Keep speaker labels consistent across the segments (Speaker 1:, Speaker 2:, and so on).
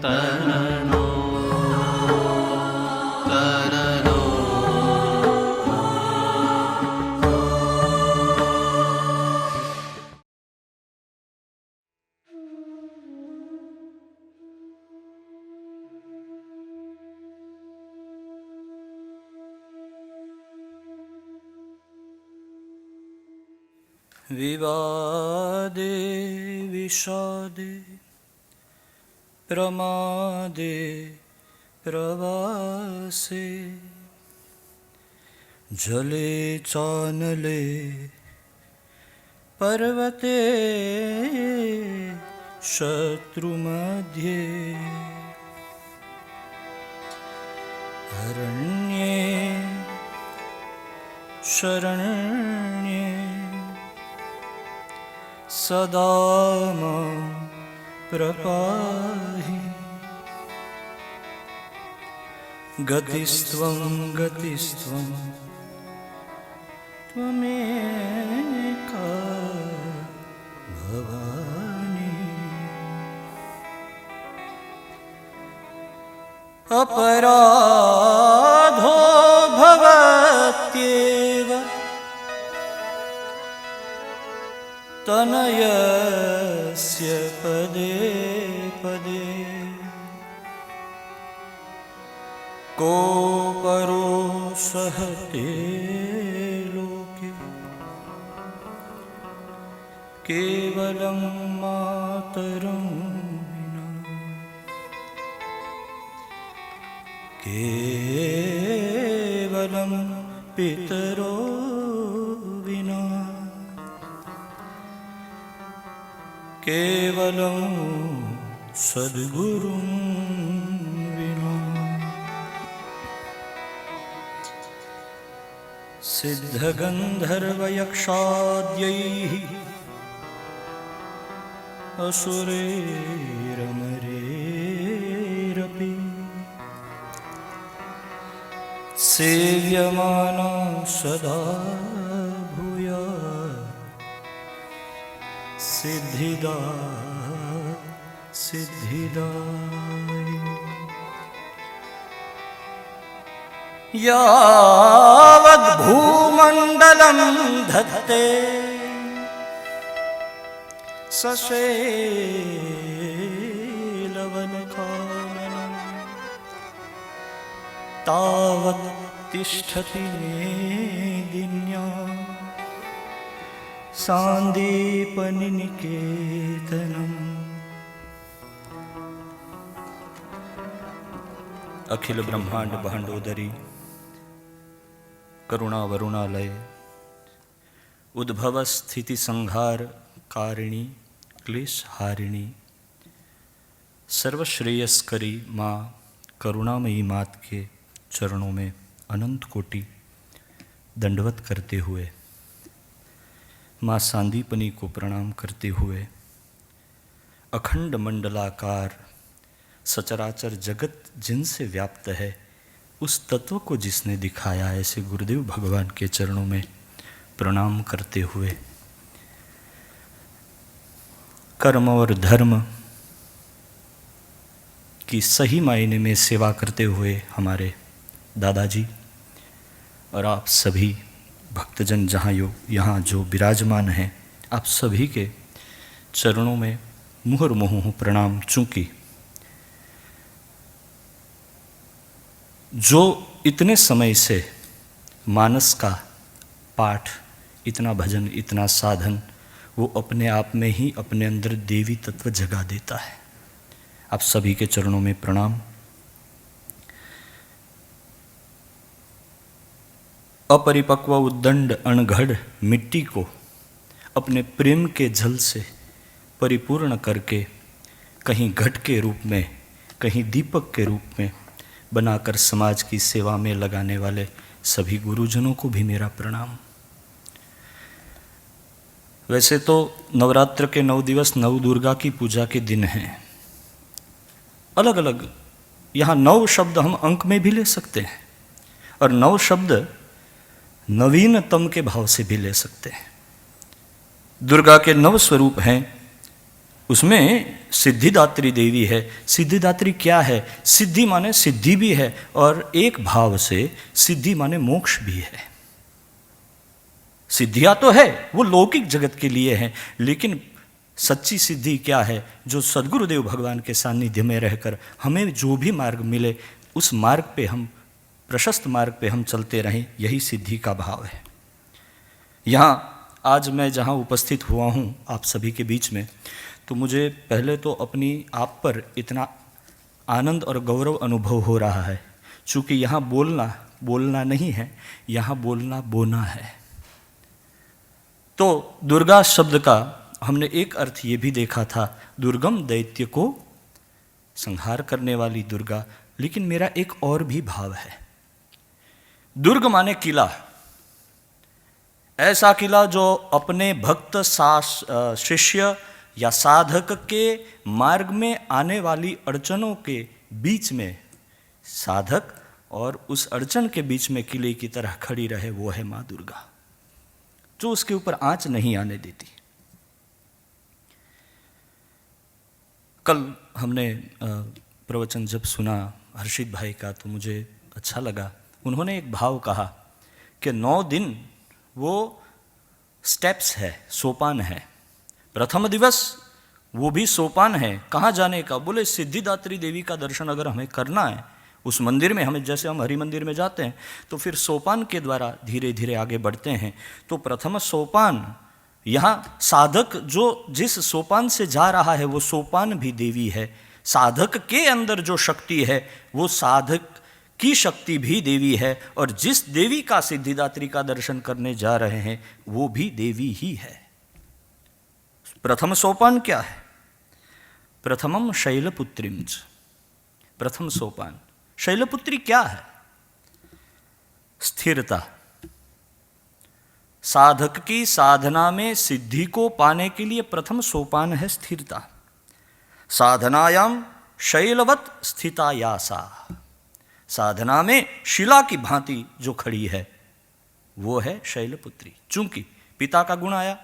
Speaker 1: तरनो तरनो विवादे विषादे प्रमादे प्रवासे जले चानले पर्वते शत्रुमध्ये अरण्ये शरण्ये सदा मां प्रपाहि गतिस्त्वं गतिस्त्वं त्वमेका भवानी अपराधो भवत्येव तनयस्य पदे पदे को परो सहते लोके केवलं मातरं विना केवलं पितरो विना केवलं सद्गुरुं विना सिद्धगन्धर्वयक्षाद्यैः असुरैरमरैरपि सेव्यमाना सदा भूयात् सिद्धिदा सिद्धिदाय यावद् भूमण्डलं धत्ते सशैलवनकाननं तावत् तिष्ठति मेदिन्याम् सांदीपनिकेतनम्। अखिल ब्रह्मांड भांडोदरी करुणा वरुणालय उद्भव स्थिति संहार कारिणी क्लेश हारिणी सर्वश्रेयस्करी माँ करुणामयी मात के चरणों में अनंत कोटि दंडवत करते हुए, माँ सांदीपनी को प्रणाम करते हुए, अखंड मंडलाकार सचराचर जगत जिनसे व्याप्त है उस तत्व को जिसने दिखाया, ऐसे गुरुदेव भगवान के चरणों में प्रणाम करते हुए, कर्म और धर्म की सही मायने में सेवा करते हुए हमारे दादाजी और आप सभी भक्तजन यहाँ जो विराजमान हैं, आप सभी के चरणों में मुहुर्मुहुः प्रणाम। चूँकि जो इतने समय से मानस का पाठ, इतना भजन, इतना साधन, वो अपने आप में ही अपने अंदर देवी तत्व जगा देता है। आप सभी के चरणों में प्रणाम। अपरिपक्व उद्दंड अणघड़ मिट्टी को अपने प्रेम के जल से परिपूर्ण करके कहीं घट के रूप में, कहीं दीपक के रूप में बनाकर समाज की सेवा में लगाने वाले सभी गुरुजनों को भी मेरा प्रणाम। वैसे तो नवरात्र के 9 दिवस नव दुर्गा की पूजा के दिन हैं। अलग अलग यहाँ 9 शब्द हम अंक में भी ले सकते हैं और 9 शब्द नवीनतम के भाव से भी ले सकते हैं। दुर्गा के 9 स्वरूप हैं उसमें सिद्धिदात्री देवी है। सिद्धिदात्री क्या है? सिद्धि माने सिद्धि भी है, और एक भाव से सिद्धि माने मोक्ष भी है। सिद्धियां तो है वो लौकिक जगत के लिए है, लेकिन सच्ची सिद्धि क्या है? जो सद्गुरुदेव भगवान के सानिध्य में रहकर हमें जो भी मार्ग मिले उस मार्ग पे हम, प्रशस्त मार्ग पे हम चलते रहें, यही सिद्धि का भाव है। यहाँ आज मैं जहाँ उपस्थित हुआ हूँ आप सभी के बीच में, तो मुझे पहले तो अपनी आप पर इतना आनंद और गौरव अनुभव हो रहा है, चूँकि यहाँ बोलना नहीं है, यहाँ बोलना बोना है। तो दुर्गा शब्द का हमने एक अर्थ ये भी देखा था, दुर्गम दैत्य को संहार करने वाली दुर्गा, लेकिन मेरा एक और भी भाव है। दुर्ग माने किला, ऐसा किला जो अपने भक्त शिष्य या साधक के मार्ग में आने वाली अड़चनों के बीच में, साधक और उस अड़चन के बीच में किले की तरह खड़ी रहे, वो है माँ दुर्गा, जो उसके ऊपर आंच नहीं आने देती। कल हमने प्रवचन जब सुना हर्षित भाई का, तो मुझे अच्छा लगा। उन्होंने एक भाव कहा कि 9 दिन वो स्टेप्स है, सोपान है। प्रथम दिवस वो भी सोपान है, कहाँ जाने का? बोले सिद्धिदात्री देवी का दर्शन अगर हमें करना है उस मंदिर में, हमें जैसे हम हरि मंदिर में जाते हैं तो फिर सोपान के द्वारा धीरे धीरे आगे बढ़ते हैं। तो प्रथम सोपान, यहाँ साधक जो जिस सोपान से जा रहा है वो सोपान भी देवी है। साधक के अंदर जो शक्ति है वो साधक की शक्ति भी देवी है, और जिस देवी का सिद्धिदात्री का दर्शन करने जा रहे हैं वो भी देवी ही है। प्रथम सोपान क्या है? प्रथमम शैलपुत्रींच, प्रथम सोपान। शैलपुत्री क्या है? स्थिरता। साधक की साधना में सिद्धि को पाने के लिए प्रथम सोपान है स्थिरता। साधनायाम शैलवत स्थितायासा, साधना में शिला की भांति जो खड़ी है वो है शैलपुत्री। चूंकि पिता का गुण आया,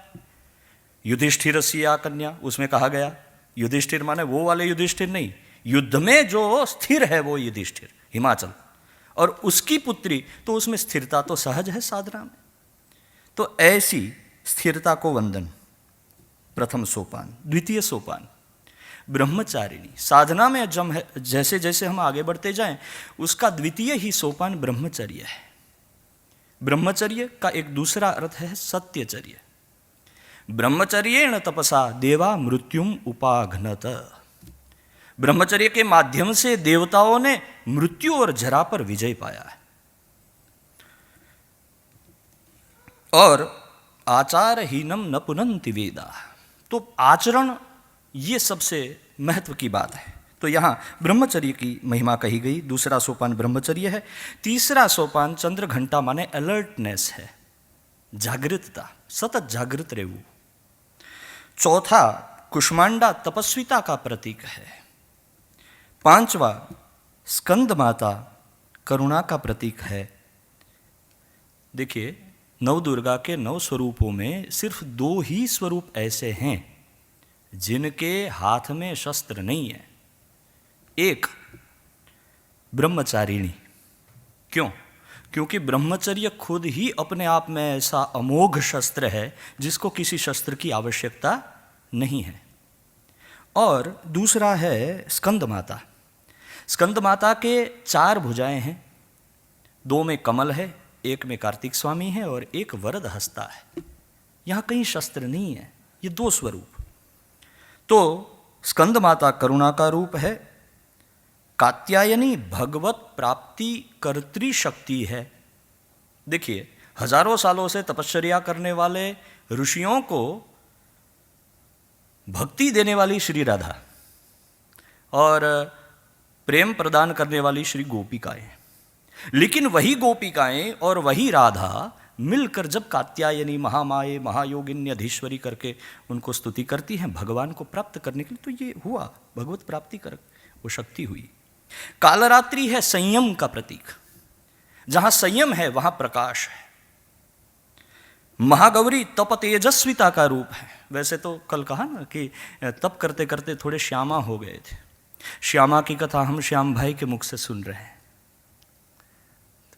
Speaker 1: युधिष्ठिर सिया कन्या, उसमें कहा गया युधिष्ठिर माने वो वाले युधिष्ठिर नहीं, युद्ध में जो स्थिर है वो युधिष्ठिर हिमाचल, और उसकी पुत्री, तो उसमें स्थिरता तो सहज है साधना में। तो ऐसी स्थिरता को वंदन, प्रथम सोपान। द्वितीय सोपान ब्रह्मचारिणी। साधना में जैसे जैसे हम आगे बढ़ते जाएं, उसका द्वितीय ही सोपान ब्रह्मचर्य है। ब्रह्मचर्य का एक दूसरा अर्थ है सत्यचर्य। ब्रह्मचर्येण तपसा देवा मृत्युम उपाघ्नत। ब्रह्मचर्य के माध्यम से देवताओं ने मृत्यु और जरा पर विजय पाया है। और आचारहीनम न पुनन्ति वेदा, तो आचरण ये सबसे महत्व की बात है। तो यहाँ ब्रह्मचर्य की महिमा कही गई। दूसरा सोपान ब्रह्मचर्य है। तीसरा सोपान चंद्र घंटा माने अलर्टनेस है, जागृतता, सतत जागृत रहू। चौथा कुष्मांडा तपस्विता का प्रतीक है। पांचवा स्कंद माता करुणा का प्रतीक है। देखिए, नव दुर्गा के 9 स्वरूपों में सिर्फ 2 ही स्वरूप ऐसे हैं जिनके हाथ में शस्त्र नहीं है। एक ब्रह्मचारिणी। क्यों? क्योंकि ब्रह्मचर्य खुद ही अपने आप में ऐसा अमोघ शस्त्र है जिसको किसी शस्त्र की आवश्यकता नहीं है। और दूसरा है स्कंद माता। स्कंद माता के 4 भुजाएं हैं, 2 में कमल है, 1 में कार्तिक स्वामी है और 1 वरद हस्ता है। यहाँ कहीं शस्त्र नहीं है, ये 2 स्वरूप। तो स्कंद माता करुणा का रूप है। कात्यायनी भगवत प्राप्ति कर्त्री शक्ति है। देखिए, हजारों सालों से तपश्चर्या करने वाले ऋषियों को भक्ति देने वाली श्री राधा और प्रेम प्रदान करने वाली श्री गोपिकाएं, लेकिन वही गोपिकाएं और वही राधा मिलकर जब कात्यायनी महामाये महायोगिन्यधीश्वरी करके उनको स्तुति करती हैं भगवान को प्राप्त करने के लिए, तो ये हुआ भगवत प्राप्ति कर वो शक्ति हुई। कालरात्रि है संयम का प्रतीक। जहां संयम है वहां प्रकाश है। महागौरी तप तेजस्विता का रूप है। वैसे तो कल कहा ना कि तप करते करते थोड़े श्यामा हो गए थे। श्यामा की कथा हम श्याम भाई के मुख से सुन रहे हैं।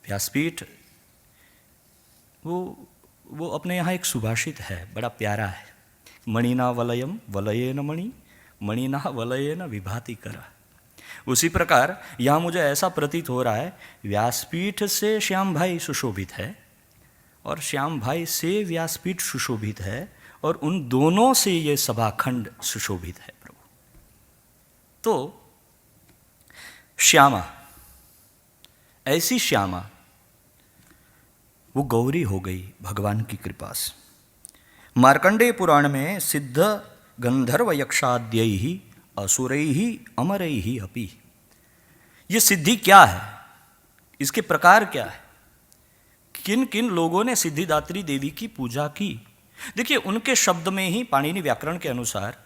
Speaker 1: व्यासपीठ वो अपने यहाँ एक सुभाषित है, बड़ा प्यारा है। मणिना वलयम वलयेन मणि, मणिना वलयेन विभाति करा। उसी प्रकार यहाँ मुझे ऐसा प्रतीत हो रहा है, व्यासपीठ से श्याम भाई सुशोभित है और श्याम भाई से व्यासपीठ सुशोभित है और उन दोनों से ये सभाखंड सुशोभित है प्रभु। तो श्यामा, ऐसी श्यामा वो गौरी हो गई भगवान की कृपा से। मार्कंडेय पुराण में सिद्ध गंधर्व यक्षाद्यैहि असुरैहि अमरैहि अपि, ये सिद्धि क्या है, इसके प्रकार क्या है, किन किन लोगों ने सिद्धिदात्री देवी की पूजा की। देखिए उनके शब्द में ही पाणिनि व्याकरण के अनुसार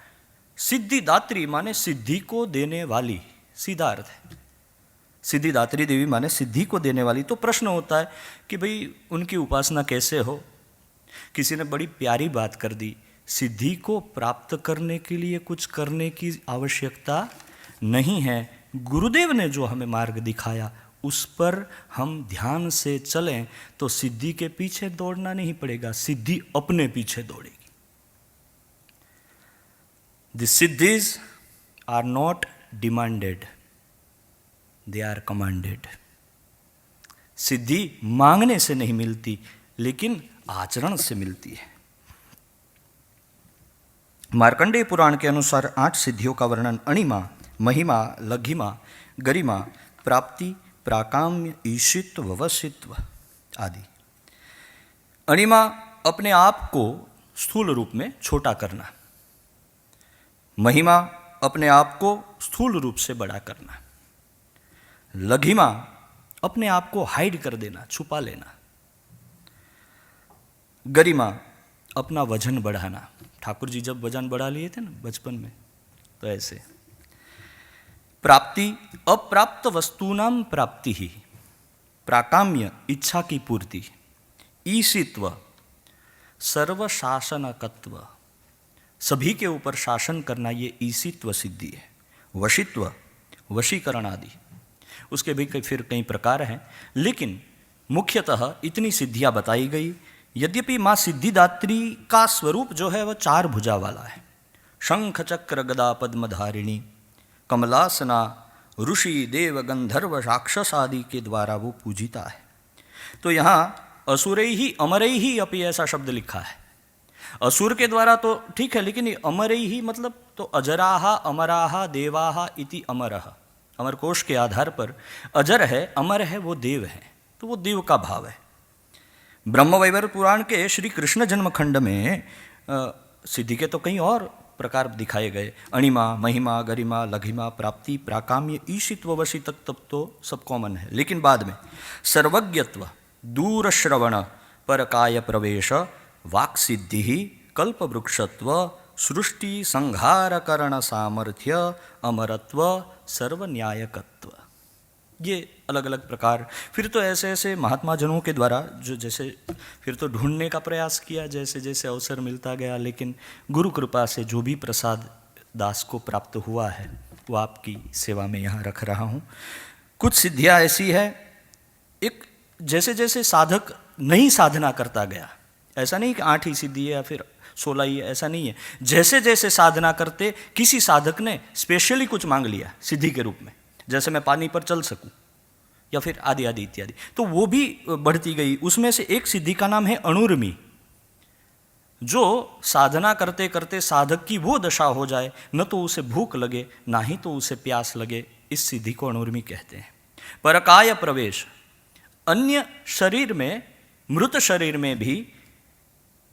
Speaker 1: सिद्धिदात्री माने सिद्धि को देने वाली, सीधा अर्थ है। सिद्धिदात्री देवी माने सिद्धि को देने वाली। तो प्रश्न होता है कि भाई उनकी उपासना कैसे हो। किसी ने बड़ी प्यारी बात कर दी, सिद्धि को प्राप्त करने के लिए कुछ करने की आवश्यकता नहीं है। गुरुदेव ने जो हमें मार्ग दिखाया उस पर हम ध्यान से चलें तो सिद्धि के पीछे दौड़ना नहीं पड़ेगा, सिद्धि अपने पीछे दौड़ेगी। The siddhis are not demanded, they are commanded. सिद्धि मांगने से नहीं मिलती लेकिन आचरण से मिलती है। मार्कंडेय पुराण के अनुसार 8 सिद्धियों का वर्णन अणिमा, महिमा, लघिमा, गरिमा, प्राप्ति, प्राकाम्य, ईशित्व, वशित्व आदि। अणिमा अपने आप को स्थूल रूप में छोटा करना, महिमा अपने आप को स्थूल रूप से बड़ा करना, लघिमा अपने आप को हाइड कर देना, छुपा लेना, गरिमा अपना वजन बढ़ाना। ठाकुर जी जब वजन बढ़ा लिए थे ना बचपन में, तो ऐसे। प्राप्ति अप्राप्त वस्तूनाम प्राप्ति ही, प्राकाम्य इच्छा की पूर्ति, ईशित्व सर्वशासनकत्व, सभी के ऊपर शासन करना, ये ईशित्व सिद्धि है। वशित्व वशीकरण आदि, उसके भी फिर कई प्रकार हैं, लेकिन मुख्यतः इतनी सिद्धियां बताई गई। यद्यपि माँ सिद्धिदात्री का स्वरूप जो है वह 4 भुजा वाला है। शंख चक्र गदा पद्मधारिणी, कमलासना, ऋषि देव गंधर्व राक्षस आदि के द्वारा वो पूजिता है। तो यहाँ असुरैहि अमरैहि अपि ऐसा शब्द लिखा है। असुर के द्वारा तो ठीक है, लेकिन अमरैहि मतलब तो अजराहा अमराहा देवाहा इति अमरः, अमरकोश के आधार पर अजर है, अमर है, वो देव है, तो वो देव का भाव है। ब्रह्मवैवर्त पुराण के श्री कृष्ण जन्मखंड में सिद्धि के तो कई और प्रकार दिखाए गए। अणिमा, महिमा, गरिमा, लघिमा, प्राप्ति, प्राकाम्य, ईशित्व, वशित तब तो सब कॉमन है। लेकिन बाद में सर्वज्ञत्व, दूरश्रवण, परकाय प्रवेश, वाक् सिद्धि, कल्पवृक्षत्व, सृष्टि संहार करण सामर्थ्य, अमरत्व, सर्वन्यायकत्व, ये अलग अलग प्रकार। फिर तो ऐसे ऐसे महात्मा जनों के द्वारा जो जैसे फिर तो ढूंढने का प्रयास किया जैसे जैसे अवसर मिलता गया, लेकिन गुरु कृपा से जो भी प्रसाद दास को प्राप्त हुआ है वो आपकी सेवा में यहाँ रख रहा हूँ। कुछ सिद्धियाँ ऐसी है, एक जैसे जैसे साधक नई साधना करता गया, ऐसा नहीं कि 8 ही सिद्धि है या फिर 16 ही है, ऐसा नहीं है। जैसे जैसे साधना करते किसी साधक ने स्पेशली कुछ मांग लिया सिद्धि के रूप में, जैसे मैं पानी पर चल सकूं या फिर आदि आदि इत्यादि, तो वो भी बढ़ती गई। उसमें से एक सिद्धि का नाम है अणुर्मी, जो साधना करते करते साधक की वो दशा हो जाए, न तो उसे भूख लगे ना ही तो उसे प्यास लगे, इस सिद्धि को अणुर्मी कहते हैं। परकाय प्रवेश, अन्य शरीर में, मृत शरीर में भी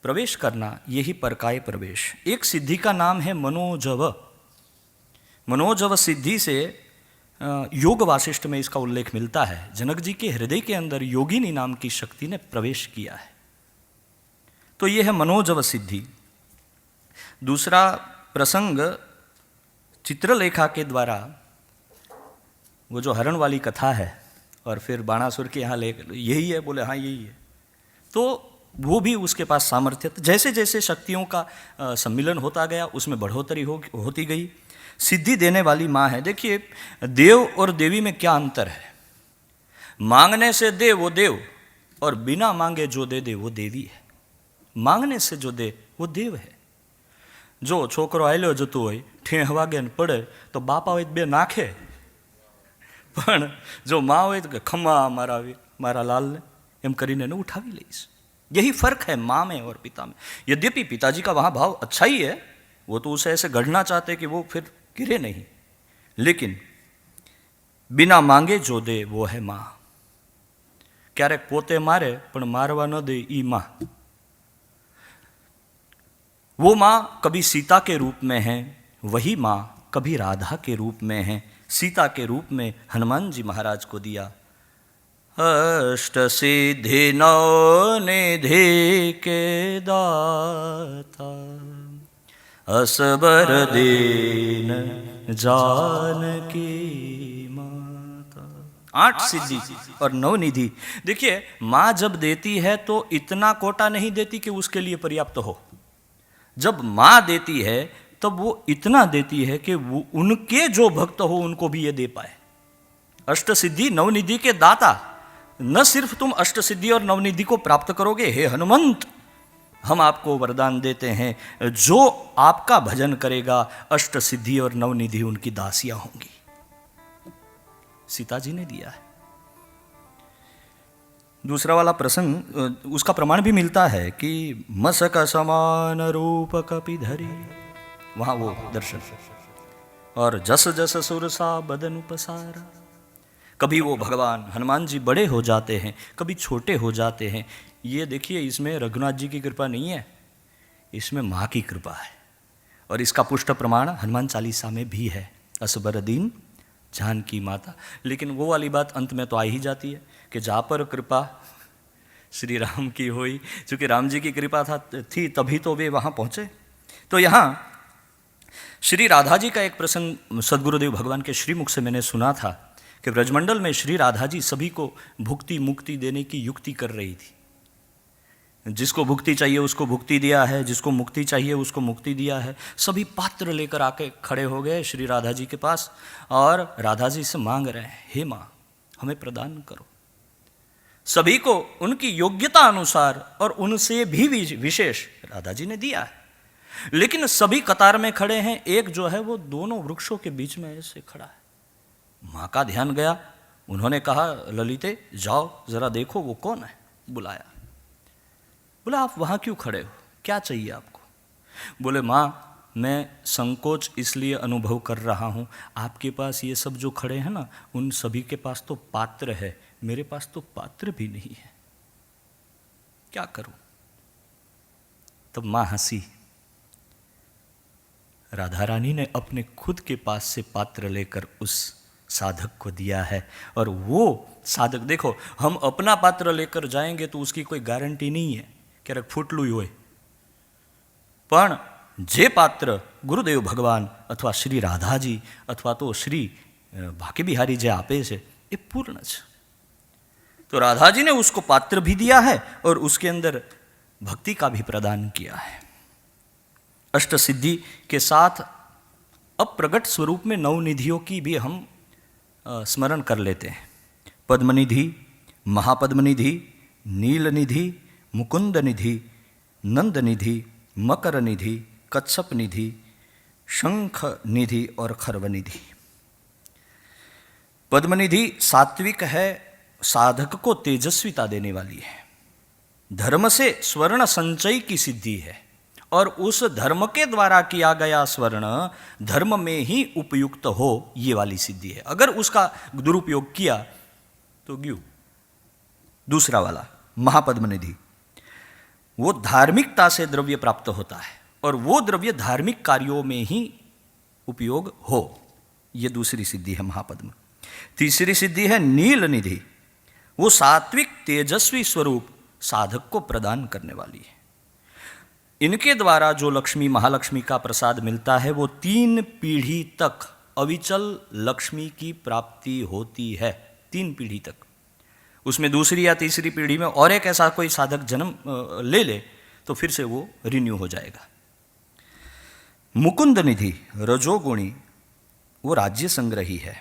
Speaker 1: प्रवेश करना, यही परकाय प्रवेश। एक सिद्धि का नाम है मनोजव। मनोजव सिद्धि से योग वासिष्ठ में इसका उल्लेख मिलता है। जनक जी के हृदय के अंदर योगिनी नाम की शक्ति ने प्रवेश किया है, तो यह है मनोजव सिद्धि। दूसरा प्रसंग चित्रलेखा के द्वारा, वो जो हरण वाली कथा है और फिर बाणासुर के यहाँ ले, यही है, बोले हाँ यही है। तो वो भी उसके पास सामर्थ्य था। जैसे जैसे शक्तियों का सम्मिलन होता गया उसमें बढ़ोतरी होती गई। सिद्धि देने वाली माँ है। देखिए, देव और देवी में क्या अंतर है। मांगने से दे वो देव, और बिना मांगे जो दे वो देवी है। मांगने से जो दे वो देव है। जो छोकरो आयलो जतो होय, ठेह वागे ने पड़े तो बापा હોય બે નાખે, પણ જો માં હોય તો ખમ્મા મારા લાલને એમ કરીને એને ઉઠાવી લઈશ। यही फर्क है माँ में और पिता में। यद्यपि पिताजी का वहाँ भाव अच्छा ही है, वो तो उसे ऐसे गढ़ना चाहते कि वो फिर गिरे नहीं, लेकिन बिना मांगे जो दे वो है माँ। क्यारेक पोते मारे पण मारवा न दे ई माँ। वो माँ कभी सीता के रूप में है, वही माँ कभी राधा के रूप में है। सीता के रूप में हनुमान जी महाराज को दिया। अष्ट सिद्धि नौ निधि के दाता, असबर दीन जानकी माता। 8 सिद्धि और 9 निधि। देखिए, माँ जब देती है तो इतना कोटा नहीं देती कि उसके लिए पर्याप्त हो। जब माँ देती है तब वो इतना देती है कि वो उनके जो भक्त हो उनको भी ये दे पाए। अष्ट सिद्धि नवनिधि के दाता। न सिर्फ तुम अष्ट सिद्धि और नवनिधि को प्राप्त करोगे, हे हनुमंत, हम आपको वरदान देते हैं, जो आपका भजन करेगा अष्ट सिद्धि और नवनिधि उनकी दासियां होंगी। सीता जी ने दिया है। दूसरा वाला प्रसंग, उसका प्रमाण भी मिलता है कि मसक समान रूप कपि धरी, वहां वो दर्शन। और जस जस सुरसा बदन पसारा। कभी वो भगवान हनुमान जी बड़े हो जाते हैं, कभी छोटे हो जाते हैं। ये देखिए, इसमें रघुनाथ जी की कृपा नहीं है, इसमें माँ की कृपा है। और इसका पुष्ट प्रमाण हनुमान चालीसा में भी है, असबर दीन जानकी माता। लेकिन वो वाली बात अंत में तो आ ही जाती है कि जहाँ पर कृपा श्री राम की हुई, चूँकि राम जी की कृपा थी तभी तो वे वहाँ पहुँचे। तो यहाँ श्री राधा जी का एक प्रसंग सद्गुरुदेव भगवान के श्रीमुख से मैंने सुना था कि ब्रजमंडल में श्री राधा जी सभी को भुक्ति मुक्ति देने की युक्ति कर रही थी। जिसको भुक्ति चाहिए उसको भुक्ति दिया है, जिसको मुक्ति चाहिए उसको मुक्ति दिया है। सभी पात्र लेकर आके खड़े हो गए श्री राधा जी के पास और राधा जी से मांग रहे हैं, हे माँ हमें प्रदान करो। सभी को उनकी योग्यता अनुसार और उनसे भी विशेष राधा जी ने दिया है। लेकिन सभी कतार में खड़े हैं, एक जो है वो दोनों वृक्षों के बीच में ऐसे खड़ा है। माँ का ध्यान गया, उन्होंने कहा, ललिते जाओ जरा देखो वो कौन है। बुलाया, बोला आप वहाँ क्यों खड़े हो, क्या चाहिए आपको? बोले माँ मैं संकोच इसलिए अनुभव कर रहा हूँ, आपके पास ये सब जो खड़े हैं ना, उन सभी के पास तो पात्र है, मेरे पास तो पात्र भी नहीं है, क्या करूँ? तब माँ हंसी। राधा रानी ने अपने खुद के पास से पात्र लेकर उस साधक को दिया है। और वो साधक, देखो हम अपना पात्र लेकर जाएंगे तो उसकी कोई गारंटी नहीं है, क्यारेक फूटलू होय, पण जे पात्र गुरुदेव भगवान अथवा श्री राधाजी अथवा तो श्री बाके बिहारी जे आपे छे ए पूर्ण छे। तो राधा जी ने उसको पात्र भी दिया है और उसके अंदर भक्ति का भी प्रदान किया है। अष्ट सिद्धि के साथ अप्रगट स्वरूप में 9 निधियों की भी हम स्मरण कर लेते हैं। पद्मनिधि, महापद्मनिधि, नीलनिधि, मुकुंद निधि, नंद निधि, मकर निधि, कच्छप निधि, शंख निधि और खर्व निधि। पद्मनिधि सात्विक है, साधक को तेजस्विता देने वाली है, धर्म से स्वर्ण संचय की सिद्धि है और उस धर्म के द्वारा किया गया स्वर्ण धर्म में ही उपयुक्त हो, ये वाली सिद्धि है। अगर उसका दुरुपयोग किया तो ग्यू। दूसरा वाला महापद्मनिधि, वो धार्मिकता से द्रव्य प्राप्त होता है और वो द्रव्य धार्मिक कार्यों में ही उपयोग हो, ये दूसरी सिद्धि है महापद्म। तीसरी सिद्धि है नील निधि, वो सात्विक तेजस्वी स्वरूप साधक को प्रदान करने वाली है। इनके द्वारा जो लक्ष्मी महालक्ष्मी का प्रसाद मिलता है वो 3 पीढ़ी तक अविचल लक्ष्मी की प्राप्ति होती है। 3 पीढ़ी तक उसमें दूसरी या तीसरी पीढ़ी में और एक ऐसा कोई साधक जन्म ले ले तो फिर से वो रिन्यू हो जाएगा। मुकुंद निधि रजोगुणी, वो राज्य संग्रही है।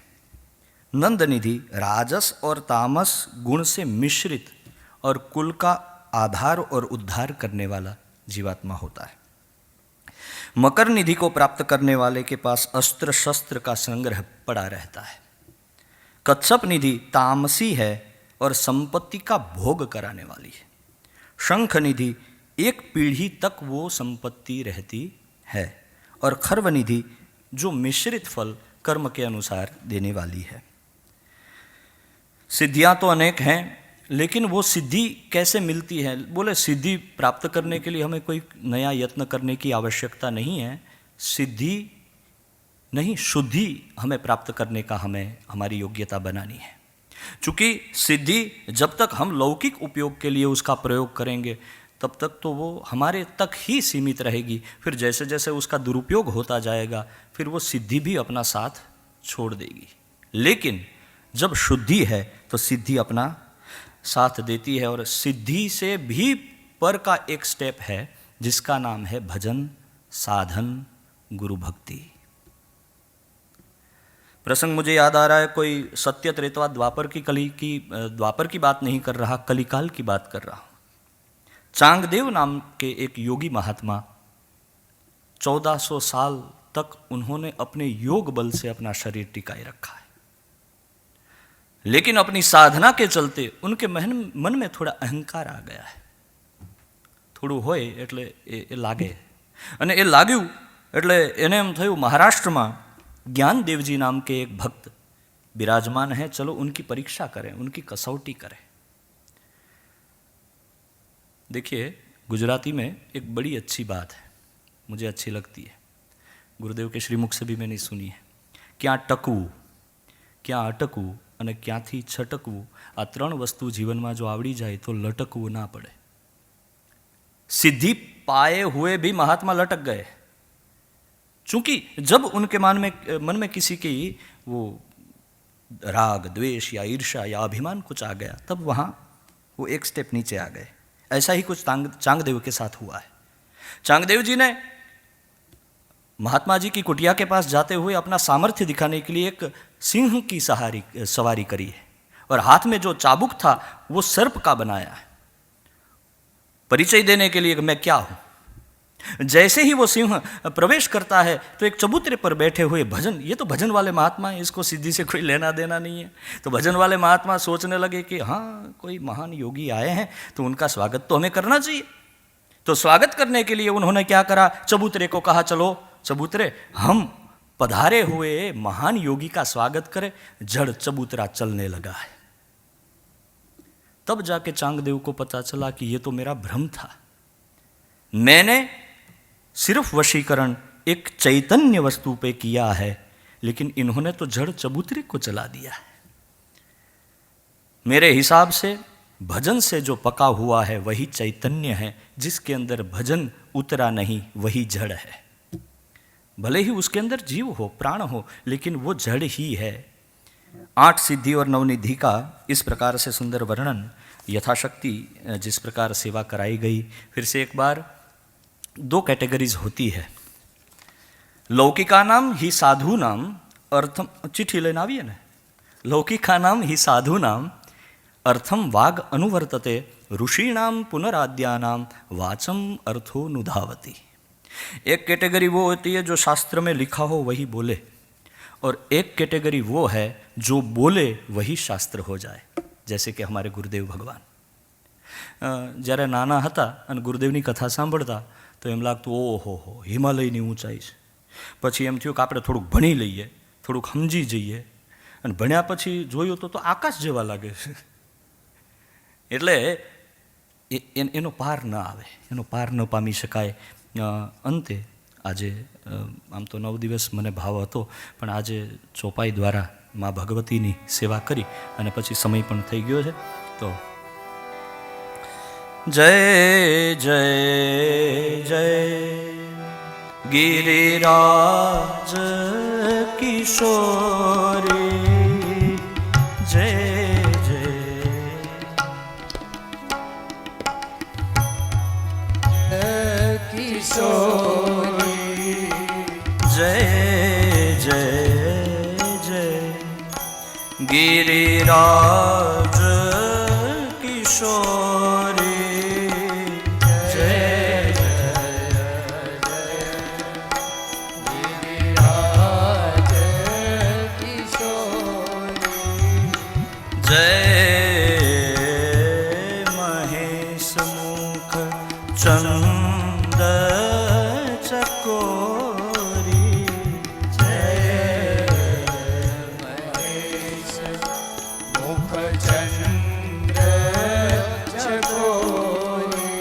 Speaker 1: नंद निधि राजस और तामस गुण से मिश्रित और कुल का आधार और उद्धार करने वाला जीवात्मा होता है। मकर निधि को प्राप्त करने वाले के पास अस्त्र शस्त्र का संग्रह पड़ा रहता है। कच्छप निधि तामसी है और संपत्ति का भोग कराने वाली है। शंख निधि एक पीढ़ी तक वो संपत्ति रहती है। और खर्व निधि जो मिश्रित फल कर्म के अनुसार देने वाली है। सिद्धियां तो अनेक हैं, लेकिन वो सिद्धि कैसे मिलती है? बोले सिद्धि प्राप्त करने के लिए हमें कोई नया यत्न करने की आवश्यकता नहीं है। सिद्धि नहीं, शुद्धि हमें प्राप्त करने का हमें हमारी योग्यता बनानी है। चूंकि सिद्धि जब तक हम लौकिक उपयोग के लिए उसका प्रयोग करेंगे तब तक तो वो हमारे तक ही सीमित रहेगी। फिर जैसे जैसे उसका दुरुपयोग होता जाएगा फिर वो सिद्धि भी अपना साथ छोड़ देगी। लेकिन जब शुद्धि है तो सिद्धि अपना साथ देती है। और सिद्धि से भी पर का एक स्टेप है जिसका नाम है भजन, साधन, गुरु भक्ति। प्रसंग मुझे याद आ रहा है, कोई सत्य त्रेतवा द्वापर की बात नहीं कर रहा, कलिकाल की बात कर रहा हूं। चांगदेव नाम के एक योगी महात्मा 1400 साल तक उन्होंने अपने योग बल से अपना शरीर टिकाए रखा है। लेकिन अपनी साधना के चलते उनके मन में थोड़ा अहंकार आ गया है। થોડું હોય એટલે એ લાગે, અને એ લાગ્યું એટલે એને એમ થયું મહારાષ્ટ્રમાં ज्ञानदेवजी नाम के एक भक्त विराजमान है, चलो उनकी परीक्षा करें, उनकी कसौटी करें। देखिए गुजराती में एक बड़ी अच्छी बात है, मुझे अच्छी लगती है, गुरुदेव के श्रीमुख से भी मैंने सुनी है। क्या टकवू, क्या अटकवू અને ક્યાંથી છટકવું, આ ત્રણ વસ્તુ જીવનમાં जो આવડી જાય तो લટકવું ના પડે। सिद्धि पाए हुए भी महात्मा लटक गए, चूंकि जब उनके मन में किसी की वो राग, द्वेष या ईर्ष्या या अभिमान कुछ आ गया तब वहाँ वो एक स्टेप नीचे आ गए। ऐसा ही कुछ चांगदेव के साथ हुआ है। चांगदेव जी ने महात्मा जी की कुटिया के पास जाते हुए अपना सामर्थ्य दिखाने के लिए एक सिंह की सवारी करी है, और हाथ में जो चाबुक था वो सर्प का बनाया है, परिचय देने के लिए कि मैं क्या हूं। जैसे ही वो सिंह प्रवेश करता है तो एक चबूतरे पर बैठे हुए भजन, ये तो भजन वाले महात्मा है, इसको सिद्धि से कोई लेना देना नहीं है। तो भजन वाले महात्मा सोचने लगे कि हाँ कोई महान योगी आए हैं तो उनका स्वागत तो हमें करना चाहिए। तो स्वागत करने के लिए उन्होंने क्या करा, चबूतरे को कहा चलो चबूतरे हम पधारे हुए महान योगी का स्वागत करें। जड़ चबूतरा चलने लगा है। तब जाके चांगदेव को पता चला कि ये तो मेरा भ्रम था, मैंने सिर्फ वशीकरण एक चैतन्य वस्तु पे किया है, लेकिन इन्होंने तो जड़ चबूतरे को चला दिया है। मेरे हिसाब से भजन से जो पका हुआ है वही चैतन्य है, जिसके अंदर भजन उतरा नहीं वही जड़ है। भले ही उसके अंदर जीव हो, प्राण हो, लेकिन वो जड़ ही है। 8 सिद्धि और 9 निधि का इस प्रकार से सुंदर वर्णन यथाशक्ति जिस प्रकार सेवा कराई गई। फिर से एक बार 2 कैटेगरीज होती है। लौकिका नाम ही साधु नाम अर्थम, चिट्ठी लेना आविए ने, लौकिका नाम ही साधु नाम अर्थम वाग अनुवर्तते, ऋषिणाम पुनराद्यानाम वाचम अर्थो नुधावती। एक कैटेगरी वो होती है जो शास्त्र में लिखा हो वही बोले, और एक कैटेगरी वो है जो बोले वही शास्त्र हो जाए, जैसे कि हमारे गुरुदेव भगवान। જ્યારે નાના હતા અને ગુરુદેવની કથા સાંભળતા તો એમ લાગતું ઓહો હિમાલયની ઊંચાઈ છે। પછી એમ થયું કે આપણે થોડુંક ભણી લઈએ, થોડુંક સમજી જઈએ, અને ભણ્યા પછી જોયું તો આકાશ જેવા લાગે છે। એટલે એનો પાર ન આવે, એનો પાર ન પામી શકાય। અંતે આજે આમ તો 9 દિવસ મને ભાવ હતો, પણ આજે ચોપાઈ દ્વારા મા ભગવતીની સેવા કરી અને પછી સમય પણ થઈ ગયો છે। તો जय जय जय गिरिराज किशोरी, जय जय गिरिराज किशोरी जय
Speaker 2: गिरिराज किशोरी
Speaker 1: जय महेश मुख चंद चकोरी
Speaker 2: जय महेश मुख चंद्र चकोरी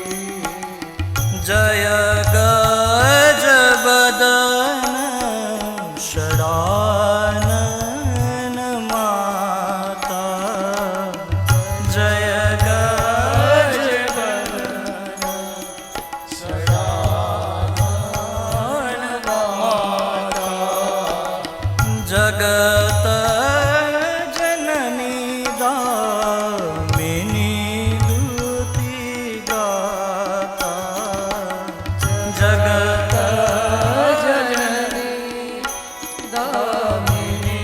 Speaker 1: जय गज बदन षडानन माता जय गज
Speaker 2: बदन सदानन माता
Speaker 1: जगत जननी दामिनी दूती गाता जगत
Speaker 2: जननी दामिनी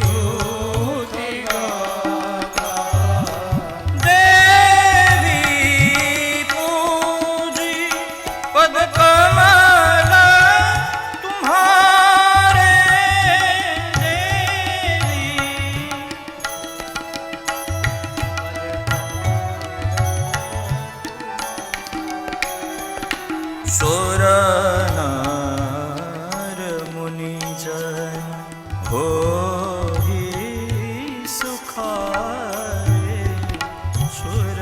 Speaker 2: दूती गाता
Speaker 1: देवी पूजी पद कमल तुम्हारे देवी सुर नर मुनि जन हो सुखारे सुर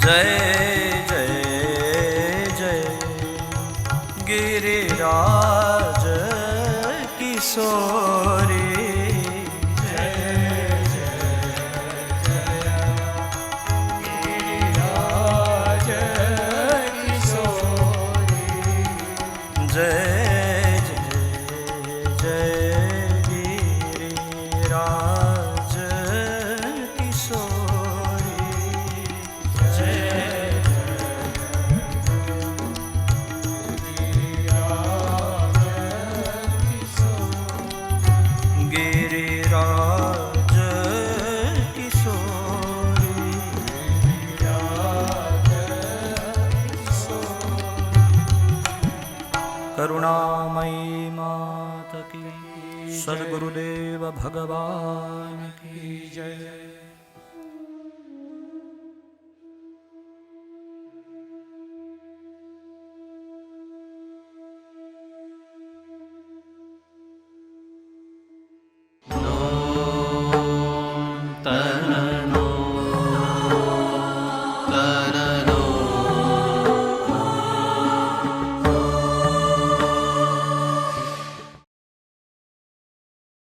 Speaker 1: जय जय जय गिरिराज किशोरी
Speaker 2: गिरिराज किशोरी
Speaker 1: जय जय जय गिरिराज किशोरी जय गिरिराज किशोरी करुणामयी मात की सद्गुरुदेव भगवान की
Speaker 2: जय
Speaker 1: तनु